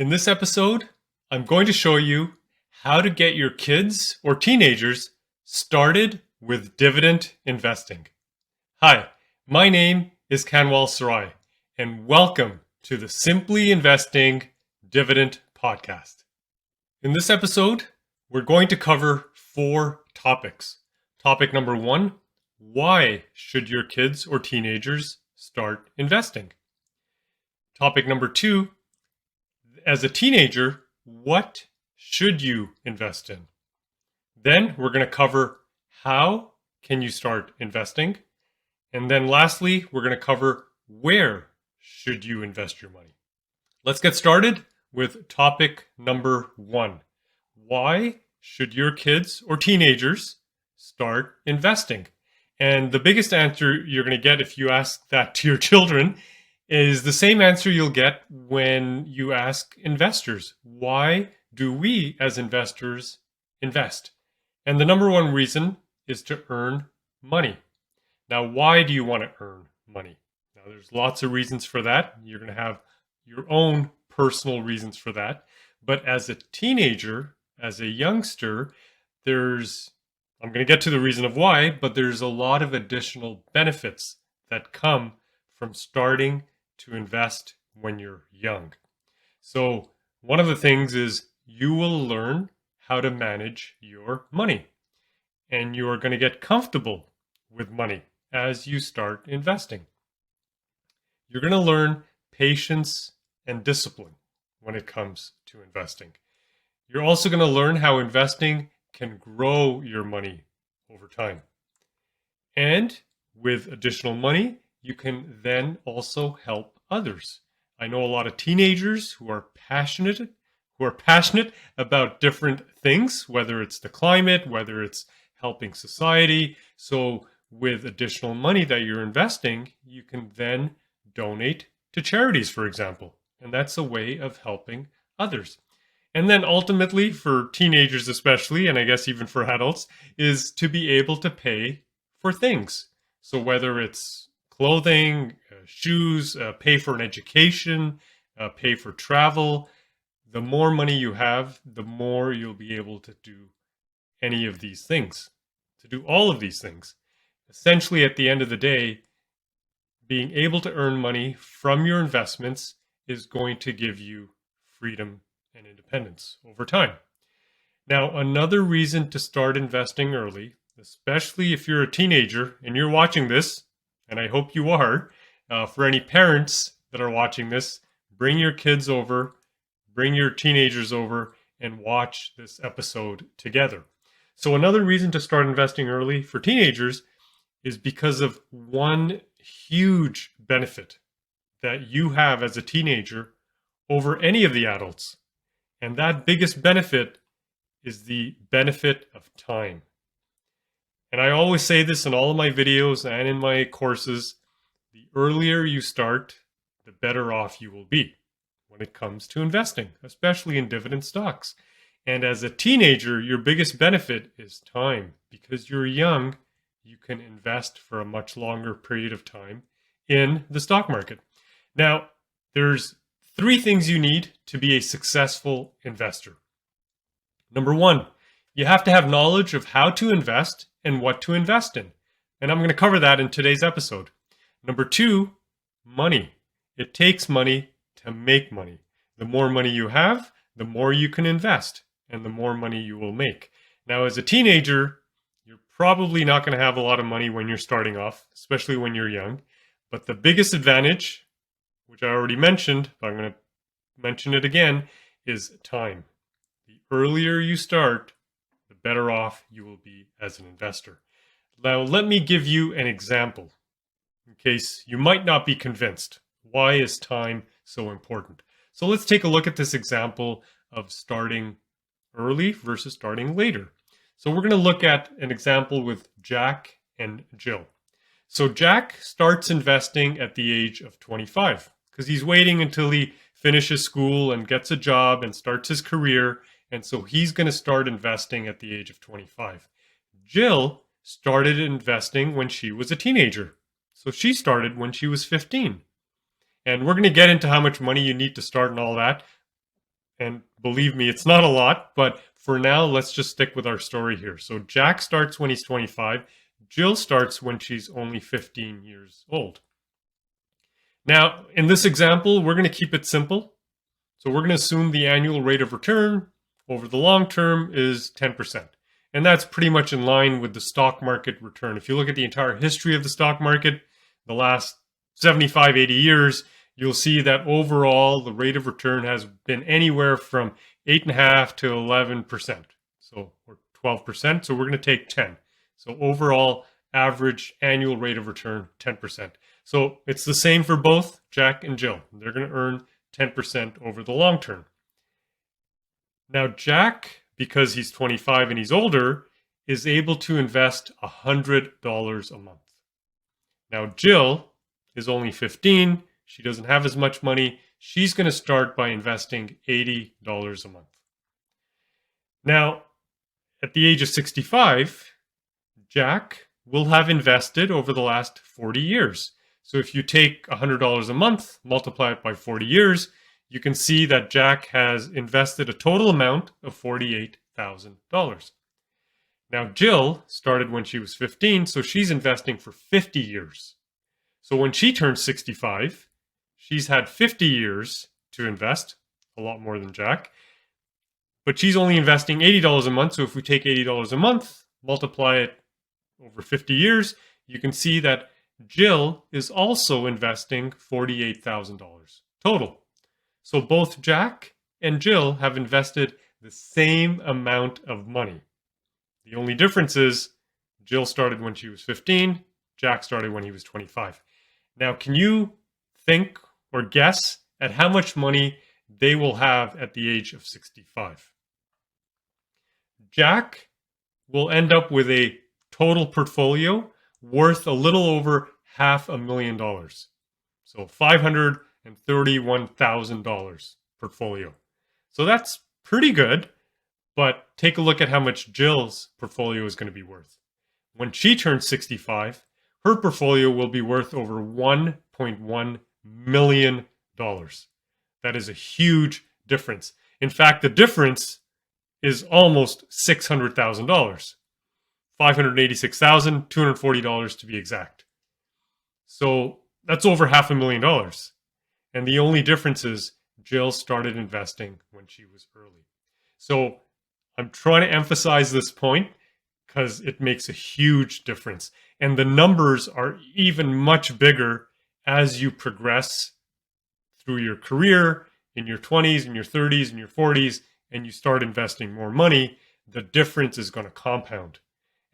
In this episode, I'm going to show you how to get your kids or teenagers started with dividend investing. Hi, my name is Kanwal Sarai, and welcome to the Simply Investing Dividend Podcast. In this episode, we're going to cover 4 topics. Topic number 1, why should your kids or teenagers start investing? Topic number 2, as a teenager, what should you invest in? Then we're going to cover how can you start investing? And then lastly, we're going to cover where should you invest your money? Let's get started with topic number 1. Why should your kids or teenagers start investing? And the biggest answer you're going to get if you ask that to your children is the same answer you'll get when you ask investors. Why do we as investors invest? And the number one reason is to earn money. Now, why do you want to earn money? Now, there's lots of reasons for that. You're going to have your own personal reasons for that. But as a teenager, as a youngster, I'm going to get to the reason of why, but there's a lot of additional benefits that come from starting to invest when you're young. So one of the things is you will learn how to manage your money, and you are going to get comfortable with money as you start investing. You're going to learn patience and discipline when it comes to investing. You're also going to learn how investing can grow your money over time. And with additional money, you can then also help others. I know a lot of teenagers who are passionate about different things, whether it's the climate, whether it's helping society. So with additional money that you're investing, you can then donate to charities, for example. And that's a way of helping others. And then ultimately, for teenagers especially, and I guess even for adults, is to be able to pay for things. So whether it's clothing, shoes, pay for an education, pay for travel, the more money you have, the more you'll be able to do any of these things, to do all of these things. Essentially, at the end of the day, being able to earn money from your investments is going to give you freedom and independence over time. Now, another reason to start investing early, especially if you're a teenager and you're watching this, and I hope you are, for any parents that are watching this, bring your kids over, bring your teenagers over, and watch this episode together. So another reason to start investing early for teenagers is because of one huge benefit that you have as a teenager over any of the adults. And that biggest benefit is the benefit of time. And I always say this in all of my videos and in my courses, the earlier you start, the better off you will be when it comes to investing, especially in dividend stocks. And as a teenager, your biggest benefit is time. Because you're young, you can invest for a much longer period of time in the stock market. Now, there's 3 things you need to be a successful investor. Number 1, you have to have knowledge of how to invest and what to invest in. And I'm going to cover that in today's episode. Number 2, money. It takes money to make money. The more money you have, the more you can invest and the more money you will make. Now, as a teenager, you're probably not going to have a lot of money when you're starting off, especially when you're young. But the biggest advantage, which I already mentioned, but I'm going to mention it again, is time. The earlier you start, the better off you will be as an investor. Now, let me give you an example in case you might not be convinced. Why is time so important? So let's take a look at this example of starting early versus starting later. So we're going to look at an example with Jack and Jill. So Jack starts investing at the age of 25 because he's waiting until he finishes school and gets a job and starts his career. And so he's going to start investing at the age of 25. Jill started investing when she was a teenager. So she started when she was 15. And we're going to get into how much money you need to start and all that. And believe me, it's not a lot, but for now, let's just stick with our story here. So Jack starts when he's 25. Jill starts when she's only 15 years old. Now, in this example, we're going to keep it simple. So we're going to assume the annual rate of return over the long term is 10%. And that's pretty much in line with the stock market return. If you look at the entire history of the stock market, the last 75, 80 years, you'll see that overall the rate of return has been anywhere from 8.5 to 11%. So, or 12%. So we're going to take 10. So overall average annual rate of return, 10%. So it's the same for both Jack and Jill. They're going to earn 10% over the long term. Now, Jack, because he's 25 and he's older, is able to invest $100 a month. Now, Jill is only 15. She doesn't have as much money. She's going to start by investing $80 a month. Now, at the age of 65, Jack will have invested over the last 40 years. So if you take $100 a month, multiply it by 40 years, you can see that Jack has invested a total amount of $48,000. Now, Jill started when she was 15, so she's investing for 50 years. So when she turns 65, she's had 50 years to invest, a lot more than Jack, but she's only investing $80 a month. So if we take $80 a month, multiply it over 50 years, you can see that Jill is also investing $48,000 total. So both Jack and Jill have invested the same amount of money. The only difference is Jill started when she was 15, Jack started when he was 25. Now, can you think or guess at how much money they will have at the age of 65? Jack will end up with a total portfolio worth a little over $500,000. So $531,000 portfolio. So that's pretty good, but take a look at how much Jill's portfolio is going to be worth. When she turns 65, her portfolio will be worth over $1.1 million. That is a huge difference. In fact, the difference is almost $600,000. $586,240 to be exact. So that's over $500,000. And the only difference is Jill started investing when she was early. So I'm trying to emphasize this point because it makes a huge difference. And the numbers are even much bigger as you progress through your career in your 20s, in your 30s, in your 40s, and you start investing more money. The difference is going to compound.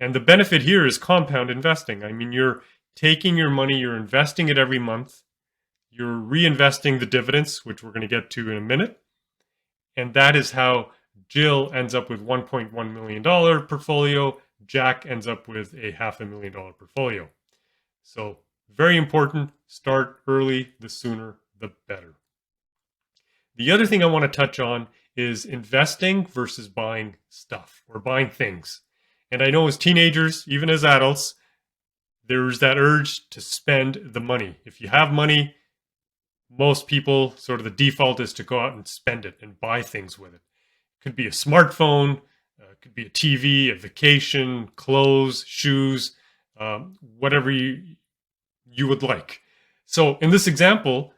And the benefit here is compound investing. I mean, you're taking your money, you're investing it every month, you're reinvesting the dividends, which we're going to get to in a minute. And that is how Jill ends up with $1.1 million portfolio. Jack ends up with a $500,000 portfolio. So very important, start early, the sooner, the better. The other thing I want to touch on is investing versus buying stuff or buying things. And I know as teenagers, even as adults, there's that urge to spend the money. If you have money, most people, sort of the default is to go out and spend it and buy things with it. It could be a smartphone, it could be a TV, a vacation, clothes, shoes, whatever you would like. So in this example,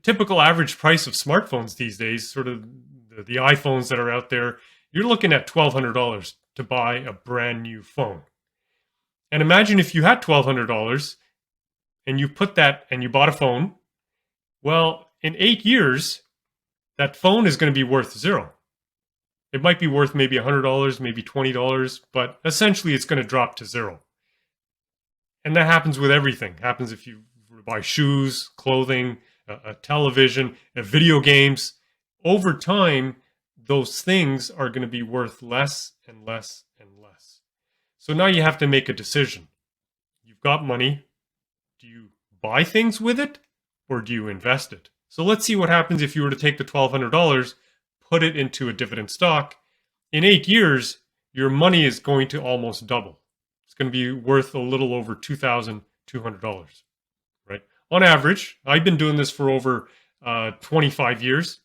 typical average price of smartphones these days, sort of the iPhones that are out there, you're looking at $1,200 to buy a brand new phone. And imagine if you had $1,200 and you put that and you bought a phone. Well, in 8 years, that phone is going to be worth zero. It might be worth maybe $100, maybe $20, but essentially it's going to drop to zero. And that happens with everything. It happens if you buy shoes, clothing, a television, video games. Over time, those things are going to be worth less and less and less. So now you have to make a decision. You've got money. Do you buy things with it or do you invest it? So let's see what happens if you were to take the $1,200, put it into a dividend stock. In 8 years, your money is going to almost double. It's going to be worth a little over $2,200, right? On average, I've been doing this for over 25 years.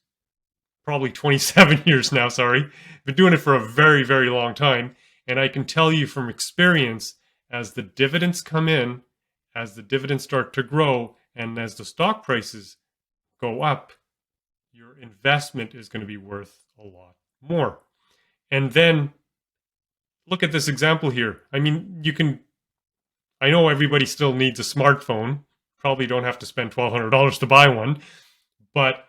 probably 27 years now, sorry. Been doing it for a very, very long time. And I can tell you from experience, as the dividends come in, as the dividends start to grow, and as the stock prices go up, your investment is going to be worth a lot more. And then look at this example here. I mean, I know everybody still needs a smartphone. Probably don't have to spend $1,200 to buy one. But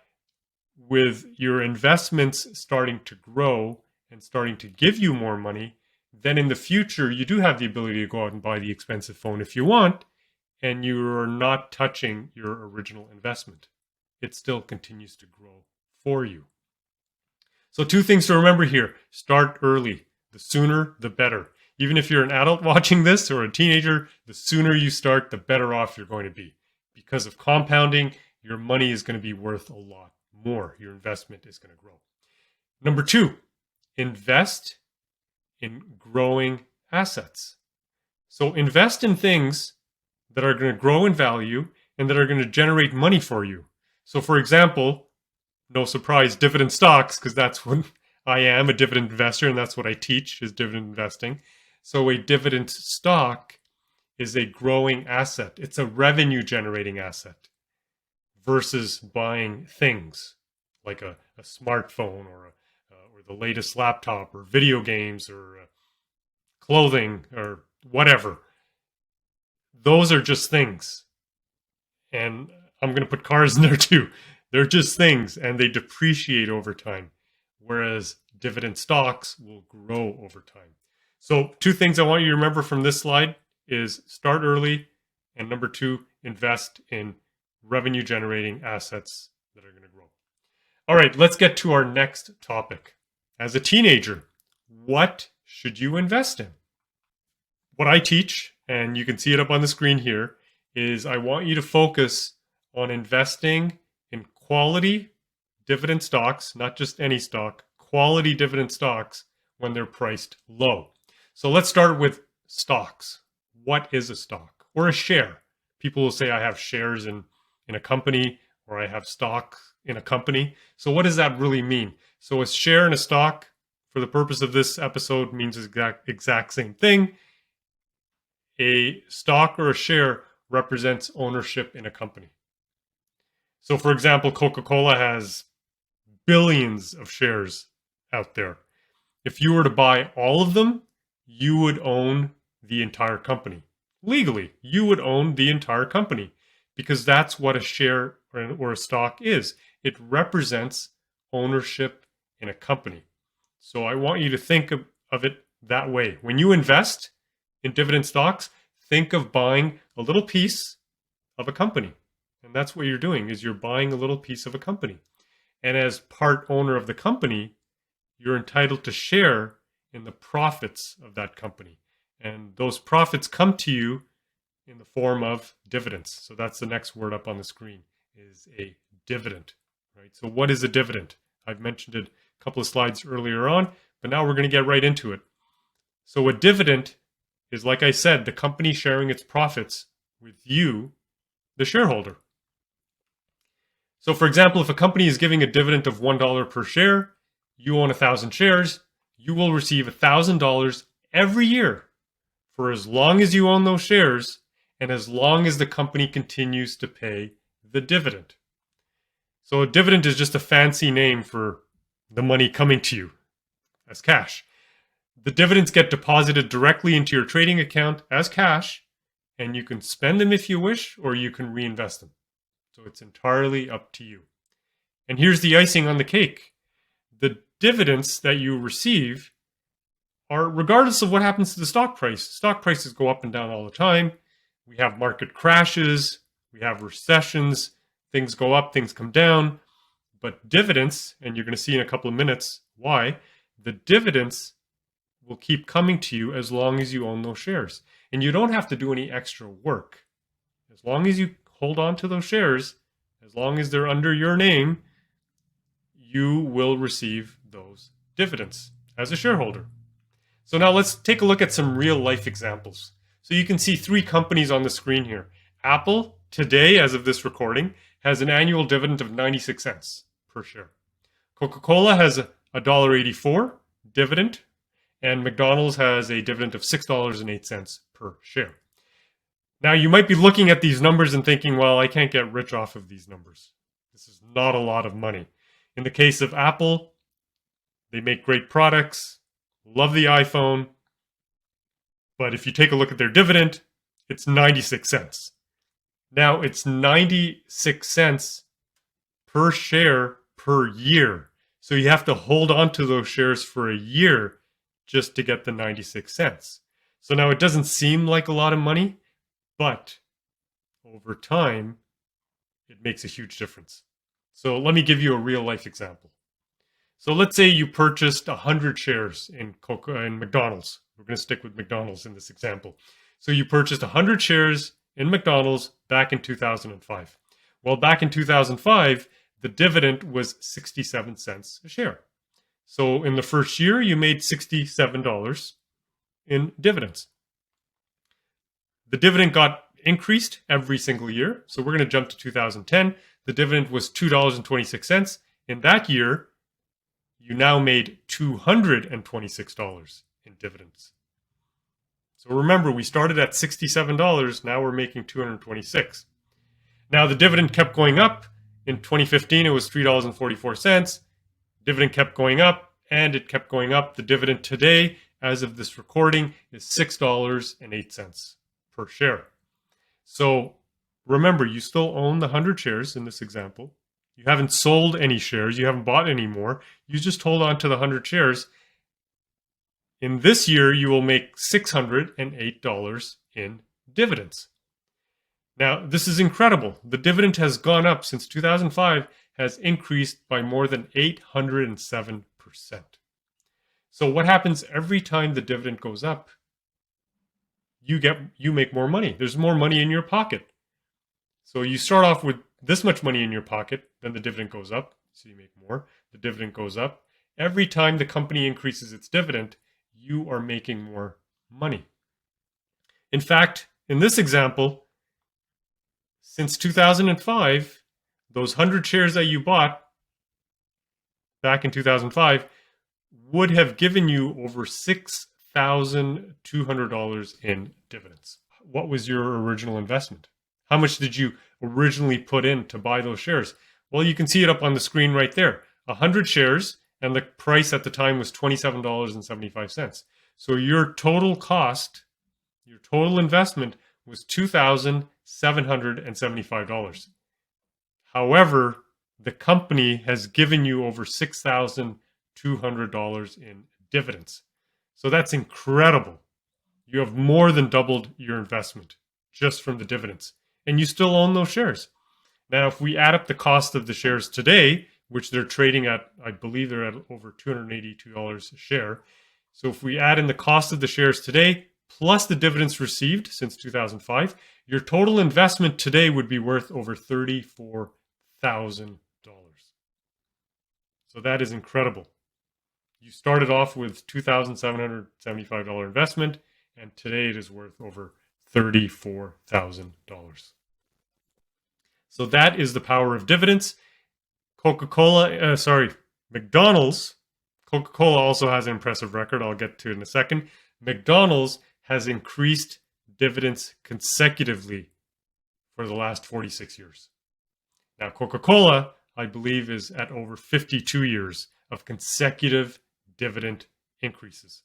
with your investments starting to grow and starting to give you more money, then in the future, you do have the ability to go out and buy the expensive phone if you want, and you're not touching your original investment. It still continues to grow for you. So 2 things to remember here. Start early. The sooner, the better. Even if you're an adult watching this or a teenager, the sooner you start, the better off you're going to be. Because of compounding, your money is going to be worth a lot more. Your investment is going to grow. Number 2, invest in growing assets. So invest in things that are going to grow in value and that are going to generate money for you. So for example, no surprise, dividend stocks, because that's what I am, a dividend investor, and that's what I teach is dividend investing. So a dividend stock is a growing asset. It's a revenue generating asset versus buying things like a smartphone or the latest laptop or video games or clothing or whatever. Those are just things. And I'm going to put cars in there too. They're just things and they depreciate over time, whereas dividend stocks will grow over time. So 2 things I want you to remember from this slide is start early, and number 2, invest in revenue generating assets that are going to grow. All right, let's get to our next topic. As a teenager, what should you invest in? What I teach, and you can see it up on the screen here, is I want you to focus on investing in quality dividend stocks, not just any stock, quality dividend stocks when they're priced low. So let's start with stocks. What is a stock or a share? People will say I have shares in a company or I have stock in a company. So what does that really mean? So a share in a stock, for the purpose of this episode, means the exact same thing. A stock or a share represents ownership in a company. So for example, Coca-Cola has billions of shares out there. If you were to buy all of them, you would own the entire company. Legally, you would own the entire company because that's what a share or a stock is. It represents ownership in a company. So I want you to think of it that way. When you invest in dividend stocks, think of buying a little piece of a company. And that's what you're doing, is you're buying a little piece of a company. And as part owner of the company, you're entitled to share in the profits of that company. And those profits come to you in the form of dividends. So that's the next word up on the screen, is a dividend, right? So what is a dividend? I've mentioned it a couple of slides earlier on, but now we're going to get right into it. So a dividend is, like I said, the company sharing its profits with you, the shareholder. So for example, if a company is giving a dividend of $1 per share, you own 1,000 shares, you will receive $1,000 every year for as long as you own those shares and as long as the company continues to pay the dividend. So a dividend is just a fancy name for the money coming to you as cash. The dividends get deposited directly into your trading account as cash, and you can spend them if you wish, or you can reinvest them. So it's entirely up to you. And here's the icing on the cake. The dividends that you receive are regardless of what happens to the stock price. Stock prices go up and down all the time. We have market crashes. We have recessions. Things go up, things come down. But dividends, and you're going to see in a couple of minutes why, the dividends will keep coming to you as long as you own those shares. And you don't have to do any extra work. As long as you hold on to those shares, as long as they're under your name, you will receive those dividends as a shareholder. So now let's take a look at some real life examples. So you can see 3 companies on the screen here. Apple, today, as of this recording, has an annual dividend of 96 cents per share. Coca-Cola has a $1.84 dividend, and McDonald's has a dividend of $6.08 per share. Now, you might be looking at these numbers and thinking, well, I can't get rich off of these numbers. This is not a lot of money. In the case of Apple, they make great products, love the iPhone, but if you take a look at their dividend, it's 96 cents. Now, it's 96 cents per share per year. So you have to hold on to those shares for a year just to get the 96 cents. So now it doesn't seem like a lot of money, but over time, it makes a huge difference. So let me give you a real life example. So let's say you purchased 100 shares in McDonald's. We're going to stick with McDonald's in this example. So you purchased 100 shares in McDonald's back in 2005. Well, back in 2005, the dividend was 67 cents a share. So in the first year, you made $67 in dividends. The dividend got increased every single year. So we're going to jump to 2010. The dividend was $2.26. In that year, you now made $226 in dividends. So remember, we started at $67. Now we're making $226. Now the dividend kept going up. In 2015, it was $3.44. Dividend kept going up, and it kept going up. The dividend today, as of this recording, is $6.08 per share. So remember, you still own the 100 shares in this example. You haven't sold any shares. You haven't bought any more. You just hold on to the 100 shares. In this year, you will make $608 in dividends. Now, this is incredible. The dividend has gone up since 2005, has increased by more than 807%. So what happens every time the dividend goes up? You make more money. There's more money in your pocket. So you start off with this much money in your pocket, then the dividend goes up, so you make more. The dividend goes up. Every time the company increases its dividend, you are making more money. In fact, in this example, since 2005, those 100 shares that you bought back in 2005 would have given you over $6,200 in dividends. What was your original investment? How much did you originally put in to buy those shares? Well, you can see it up on the screen right there. 100 shares, and the price at the time was $27.75. So your total cost, your total investment was $2,775. However, the company has given you over $6,200 in dividends. So that's incredible. You have more than doubled your investment just from the dividends. And you still own those shares. Now, if we add up the cost of the shares today, which they're trading at, I believe they're at over $282 a share. So if we add in the cost of the shares today, plus the dividends received since 2005, your total investment today would be worth over $34,000. So that is incredible. You started off with $2,775 investment, and today it is worth over $34,000. So that is the power of dividends. McDonald's. Coca-Cola also has an impressive record. I'll get to it in a second. McDonald's has increased dividends consecutively for the last 46 years. Now, Coca-Cola, I believe, is at over 52 years of consecutive dividend increases.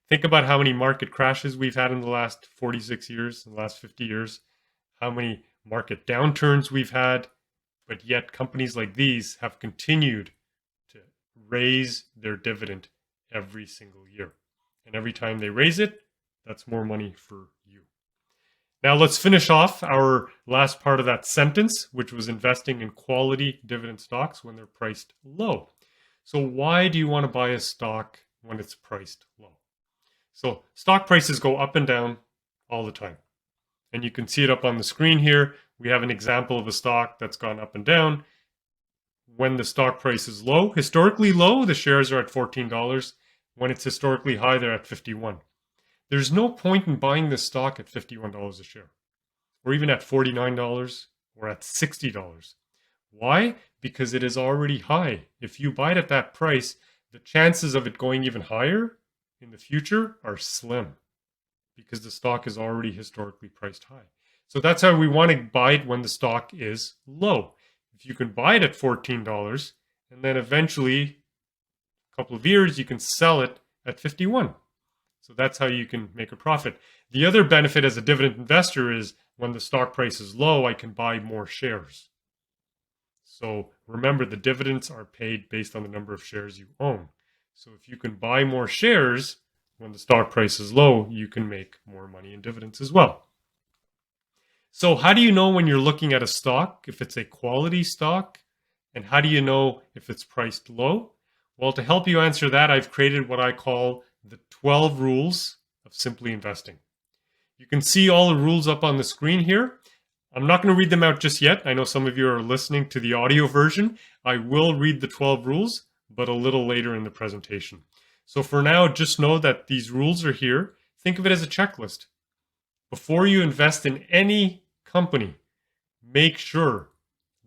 Think about how many market crashes we've had in the last 46 years, in the last 50 years, how many market downturns we've had, but yet companies like these have continued to raise their dividend every single year. And every time they raise it, that's more money for you. Now let's finish off our last part of that sentence, which was investing in quality dividend stocks when they're priced low. So why do you want to buy a stock when it's priced low? So stock prices go up and down all the time. And you can see it up on the screen here. We have an example of a stock that's gone up and down. When the stock price is low, historically low, the shares are at $14. When it's historically high, they're at $51. There's no point in buying this stock at $51 a share, or even at $49 or at $60. Why? Because it is already high. If you buy it at that price, the chances of it going even higher in the future are slim because the stock is already historically priced high. So that's how we want to buy it when the stock is low. If you can buy it at $14 and then eventually a couple of years you can sell it at 51. So that's how you can make a profit. The other benefit as a dividend investor is when the stock price is low, I can buy more shares. So remember, the dividends are paid based on the number of shares you own. So if you can buy more shares when the stock price is low, you can make more money in dividends as well. So how do you know when you're looking at a stock if it's a quality stock? And how do you know if it's priced low? Well, to help you answer that, I've created what I call the 12 rules of simply investing. You can see all the rules up on the screen here. I'm not going to read them out just yet. I know some of you are listening to the audio version. I will read the 12 rules, but a little later in the presentation. So for now, just know that these rules are here. Think of it as a checklist. Before you invest in any company, make sure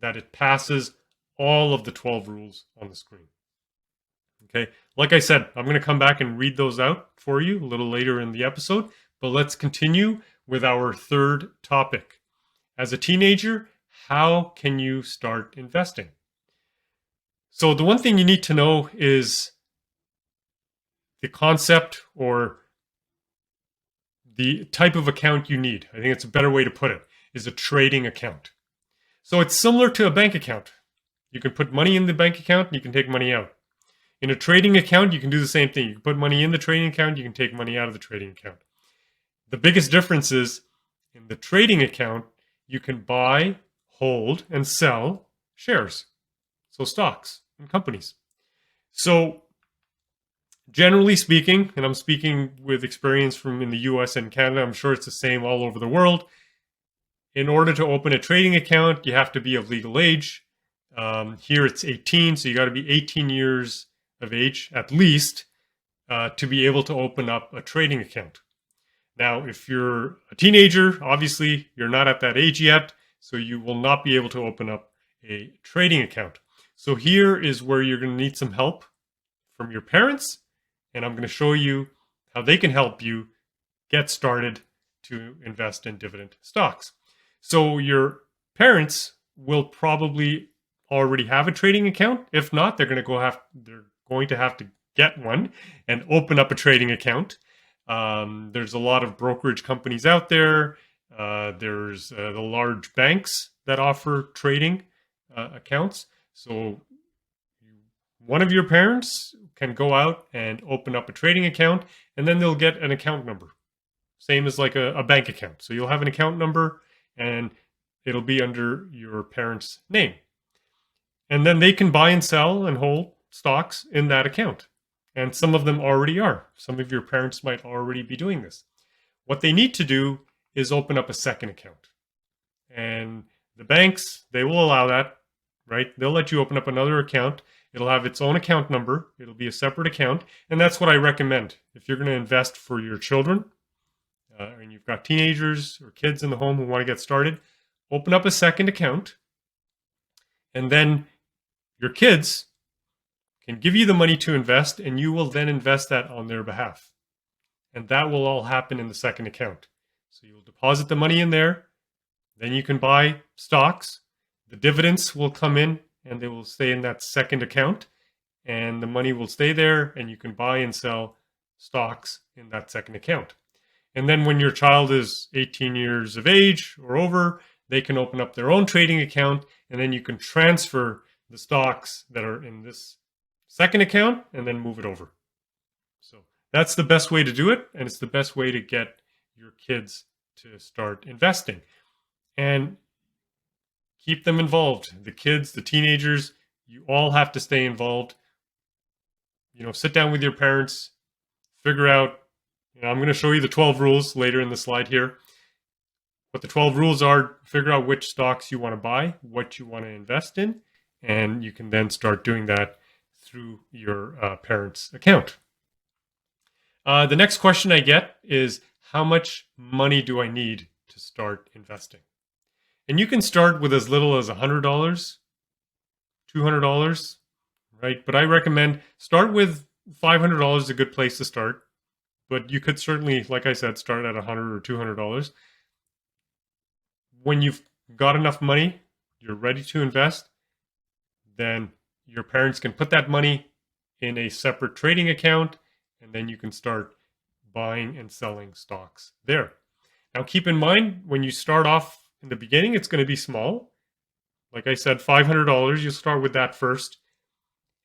that it passes all of the 12 rules on the screen. Okay, like I said, I'm going to come back and read those out for you a little later in the episode, but let's continue with our third topic. As a teenager, how can you start investing? So the one thing you need to know is the concept or the type of account you need. I think it's a better way to put it, is a trading account. So it's similar to a bank account. You can put money in the bank account and you can take money out. In a trading account, you can do the same thing. You can put money in the trading account, you can take money out of the trading account. The biggest difference is in the trading account, you can buy, hold, and sell shares. So stocks and companies. So generally speaking, and I'm speaking with experience from in the US and Canada, I'm sure it's the same all over the world. In order to open a trading account, you have to be of legal age. Here it's 18, so you got to be 18 years of age at least to be able to open up a trading account. Now, if you're a teenager, obviously you're not at that age yet, so you will not be able to open up a trading account. So here is where you're going to need some help from your parents, and I'm going to show you how they can help you get started to invest in dividend stocks. So your parents will probably already have a trading account. If not, they're going to have to get one and open up a trading account. There's a lot of brokerage companies out there. There's the large banks that offer trading accounts. So one of your parents can go out and open up a trading account, and then they'll get an account number. Same as like a bank account. So you'll have an account number, and it'll be under your parents' name. And then they can buy and sell and hold stocks in that account. And some of them already are. Some of your parents might already be doing this. What they need to do is open up a second account. And the banks, they will allow that, right? They'll let you open up another account. It'll have its own account number. It'll be a separate account. And that's what I recommend. If you're going to invest for your children, and you've got teenagers or kids in the home who want to get started, open up a second account. And then your kids can give you the money to invest, and you will then invest that on their behalf. And that will all happen in the second account. So you'll deposit the money in there, then you can buy stocks. The dividends will come in, and they will stay in that second account, and the money will stay there, and you can buy and sell stocks in that second account. And then when your child is 18 years of age or over, they can open up their own trading account, and then you can transfer the stocks that are in this second account and then move it over. So that's the best way to do it, and it's the best way to get your kids to start investing. And keep them involved. The kids, the teenagers, you all have to stay involved. Sit down with your parents, figure out, I'm going to show you the 12 rules later in the slide here. What the 12 rules are, figure out which stocks you want to buy, what you want to invest in, and you can then start doing that through your parents' account. The next question I get is, how much money do I need to start investing? And you can start with as little as $100 $200, right? But I recommend start with $500 is a good place to start. But you could certainly, like I said, start at $100 or $200. When you've got enough money, you're ready to invest, then your parents can put that money in a separate trading account, and then you can start buying and selling stocks there. Now, keep in mind, when you start off in the beginning, it's going to be small. Like I said, $500, you'll start with that first.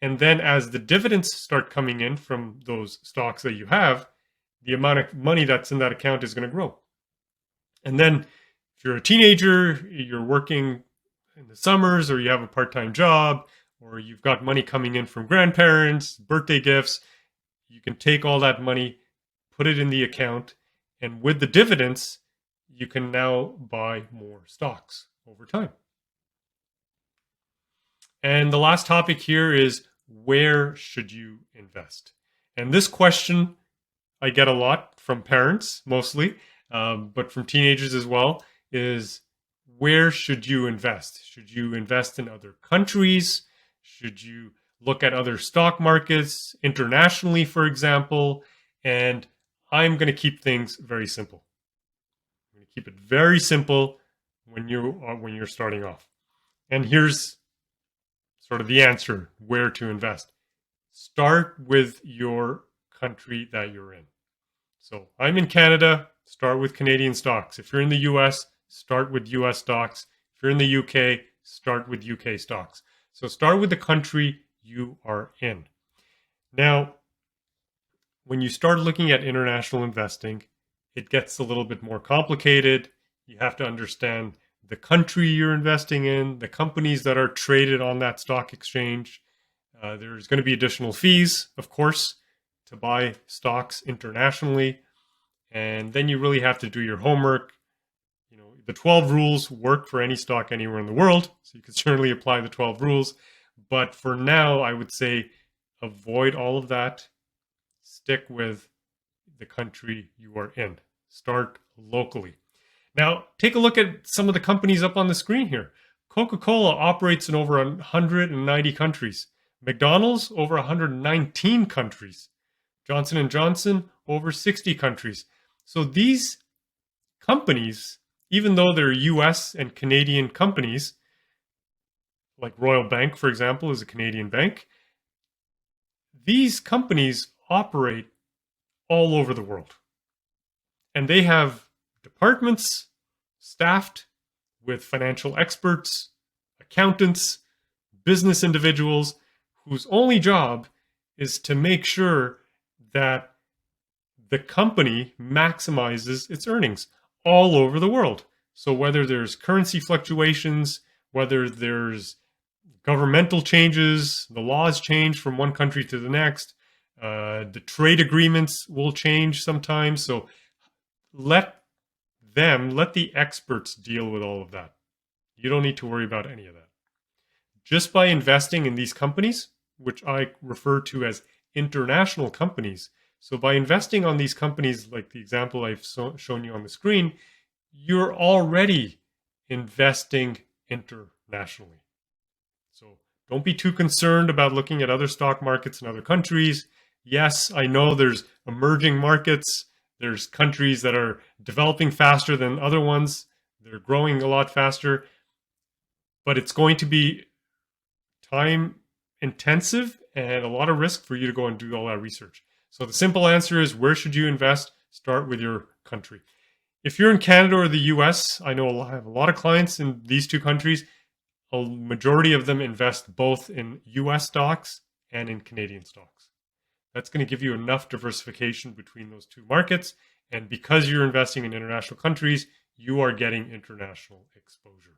And then as the dividends start coming in from those stocks that you have, the amount of money that's in that account is going to grow. And then if you're a teenager, you're working in the summers, or you have a part-time job, or you've got money coming in from grandparents, birthday gifts, you can take all that money, put it in the account, and with the dividends, you can now buy more stocks over time. And the last topic here is, where should you invest? And this question I get a lot from parents mostly, but from teenagers as well, is where should you invest? Should you invest in other countries? Should you look at other stock markets internationally, for example? And I'm going to keep things very simple. I'm going to keep it very simple when you're starting off. And here's sort of the answer, where to invest. Start with your country that you're in. So I'm in Canada, start with Canadian stocks. If you're in the US, start with US stocks. If you're in the UK, start with UK stocks. So start with the country you are in. Now, when you start looking at international investing, it gets a little bit more complicated. You have to understand the country you're investing in, the companies that are traded on that stock exchange. There's going to be additional fees, of course, to buy stocks internationally. And then you really have to do your homework. You know, the 12 rules work for any stock anywhere in the world, so you can certainly apply the 12 rules. But for now, I would say avoid all of that. Stick with the country you are in. Start locally. Now, take a look at some of the companies up on the screen here. Coca-Cola operates in over 190 countries. McDonald's, over 119 countries. Johnson & Johnson, over 60 countries. So these companies, even though they're US and Canadian companies, like Royal Bank, for example, is a Canadian bank, these companies operate all over the world. And they have departments staffed with financial experts, accountants, business individuals whose only job is to make sure that the company maximizes its earnings all over the world. So whether there's currency fluctuations, whether there's governmental changes, the laws change from one country to the next, the trade agreements will change sometimes. So let the experts deal with all of that. You don't need to worry about any of that. Just by investing in these companies, which I refer to as international companies. So by investing on these companies, like the example I've shown you on the screen, you're already investing internationally. So don't be too concerned about looking at other stock markets in other countries. Yes, I know there's emerging markets. There's countries that are developing faster than other ones. They're growing a lot faster. But it's going to be time intensive and a lot of risk for you to go and do all that research. So the simple answer is, where should you invest? Start with your country. If you're in Canada or the US, I know I have a lot of clients in these two countries. A majority of them invest both in US stocks and in Canadian stocks. That's going to give you enough diversification between those two markets. And because you're investing in international countries, you are getting international exposure.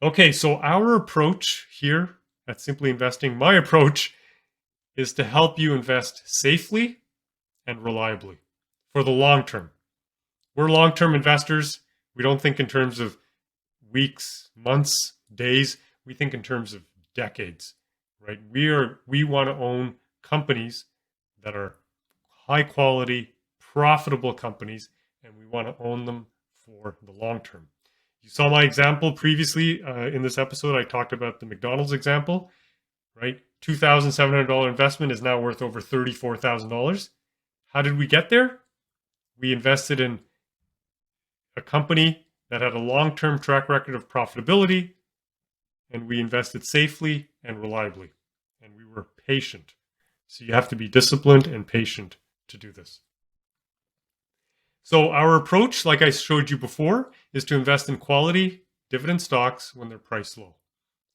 Okay, so our approach here at Simply Investing, my approach is to help you invest safely and reliably for the long term. We're long-term investors. We don't think in terms of weeks, months, days. We think in terms of decades, right? We want to own companies that are high quality, profitable companies, and we want to own them for the long term. You saw my example previously in this episode. I talked about the McDonald's example, right? $2,700 investment is now worth over $34,000. How did we get there? We invested in a company that had a long-term track record of profitability, and we invested safely and reliably, and we were patient. So you have to be disciplined and patient to do this. So our approach, like I showed you before, is to invest in quality dividend stocks when they're priced low.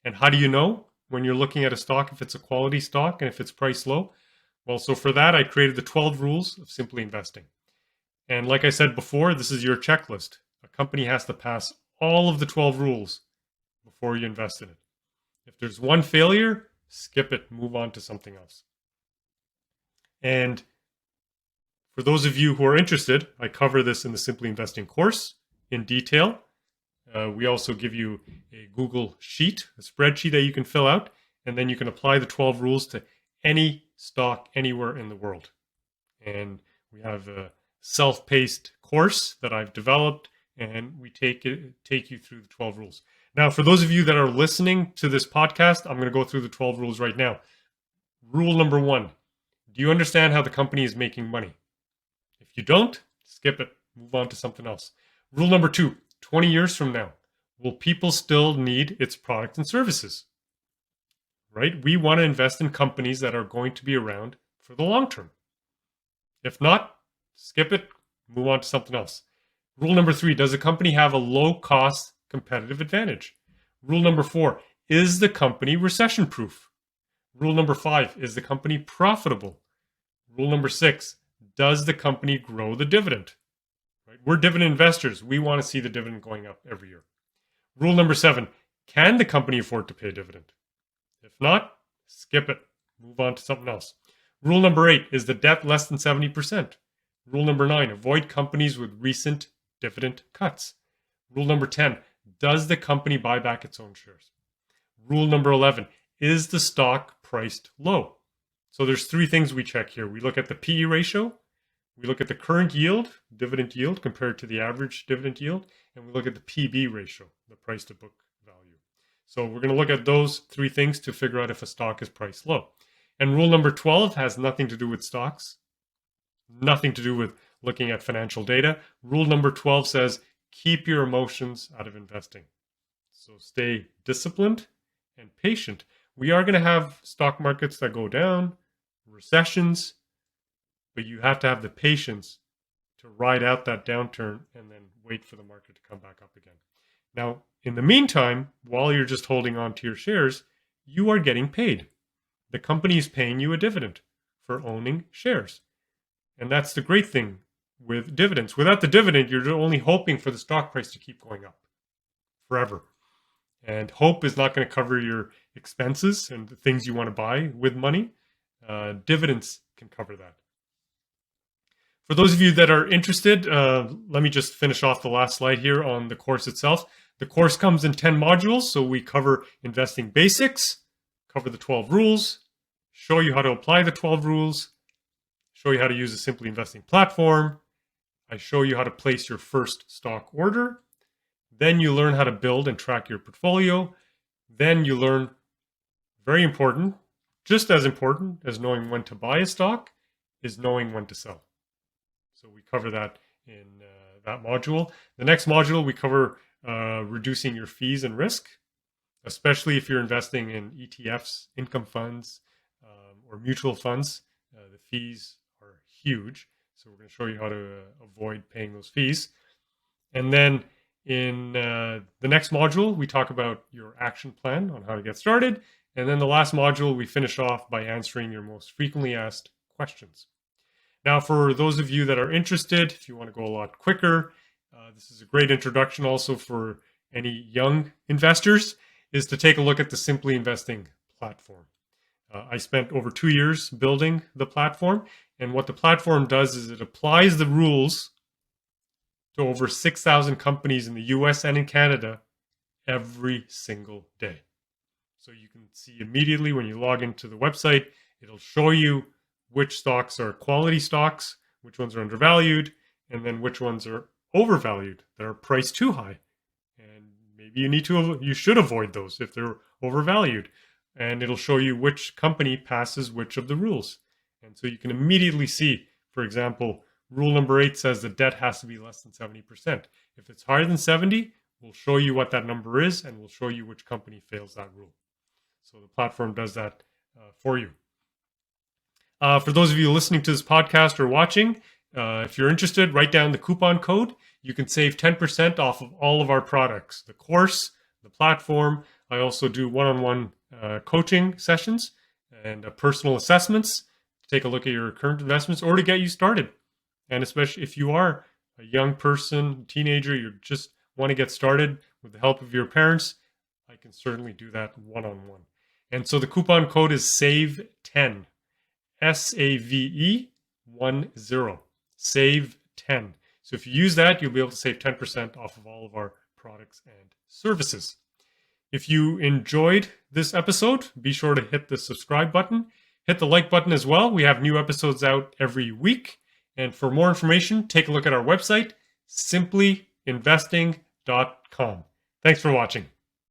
And how do you know when you're looking at a stock if it's a quality stock and if it's priced low? Well, so for that, I created the 12 rules of simply investing. And like I said before, this is your checklist. A company has to pass all of the 12 rules before you invest in it. If there's one failure, skip it, move on to something else. And for those of you who are interested, I cover this in the Simply Investing course in detail. We also give you a Google sheet, a spreadsheet that you can fill out, and then you can apply the 12 rules to any stock anywhere in the world. And we have a self-paced course that I've developed, and we take you through the 12 rules. Now, for those of you that are listening to this podcast, I'm going to go through the 12 rules right now. Rule number 1, do you understand how the company is making money? If you don't, skip it. Move on to something else. Rule number 2, 20 years from now, will people still need its products and services? Right? We want to invest in companies that are going to be around for the long term. If not, skip it. Move on to something else. Rule number 3, does the company have a low-cost competitive advantage? Rule number 4, is the company recession-proof? Rule number 5, is the company profitable? Rule number 6, does the company grow the dividend? Right? We're dividend investors. We want to see the dividend going up every year. Rule number 7, can the company afford to pay a dividend? If not, skip it. Move on to something else. Rule number 8, is the debt less than 70%? Rule number 9, avoid companies with recent dividend cuts. Rule number 10, does the company buy back its own shares? Rule number 11, is the stock priced low? So there's 3 things we check here. We look at the PE ratio, we look at the current yield, dividend yield compared to the average dividend yield, and we look at the PB ratio, the price to book value. So we're going to look at those 3 things to figure out if a stock is priced low. And rule number 12 has nothing to do with stocks, nothing to do with looking at financial data. Rule number 12 says, keep your emotions out of investing. So stay disciplined and patient. We are going to have stock markets that go down, recessions, but you have to have the patience to ride out that downturn and then wait for the market to come back up again. Now, in the meantime, while you're just holding on to your shares, you are getting paid. The company is paying you a dividend for owning shares. And that's the great thing with dividends. Without the dividend, you're only hoping for the stock price to keep going up forever. And hope is not going to cover your expenses and the things you want to buy with money. Dividends can cover that. For those of you that are interested, let me just finish off the last slide here on the course itself. The course comes in 10 modules, so we cover investing basics, cover the 12 rules, show you how to apply the 12 rules, show you how to use a Simply Investing platform. I show you how to place your first stock order. Then you learn how to build and track your portfolio. Then you learn, very important, just as important as knowing when to buy a stock, is knowing when to sell. So we cover that in that module. The next module, we cover reducing your fees and risk, especially if you're investing in ETFs, income funds, or mutual funds. The fees are huge. So we're going to show you how to avoid paying those fees. And then in the next module, we talk about your action plan on how to get started. And then the last module, we finish off by answering your most frequently asked questions. Now, for those of you that are interested, if you want to go a lot quicker, this is a great introduction also for any young investors, is to take a look at the Simply Investing platform. I spent over 2 years building the platform, and what the platform does is it applies the rules to over 6,000 companies in the US and in Canada every single day. So you can see immediately when you log into the website, it'll show you which stocks are quality stocks, which ones are undervalued, and then which ones are overvalued, that are priced too high. And Maybe you should avoid those if they're overvalued. And it'll show you which company passes which of the rules. And so you can immediately see, for example, rule number 8 says the debt has to be less than 70%. If it's higher than 70, we'll show you what that number is, and we'll show you which company fails that rule. So the platform does that for you. For those of you listening to this podcast or watching, if you're interested, write down the coupon code. You can save 10% off of all of our products, the course, the platform. I also do one-on-one coaching sessions and personal assessments to take a look at your current investments or to get you started. And especially if you are a young person, teenager, you just want to get started with the help of your parents, I can certainly do that one-on-one. And so the coupon code is SAVE10, SAVE10, SAVE10. So if you use that, you'll be able to save 10% off of all of our products and services. If you enjoyed this episode, be sure to hit the subscribe button. Hit the like button as well. We have new episodes out every week. And for more information, take a look at our website, simplyinvesting.com. Thanks for watching.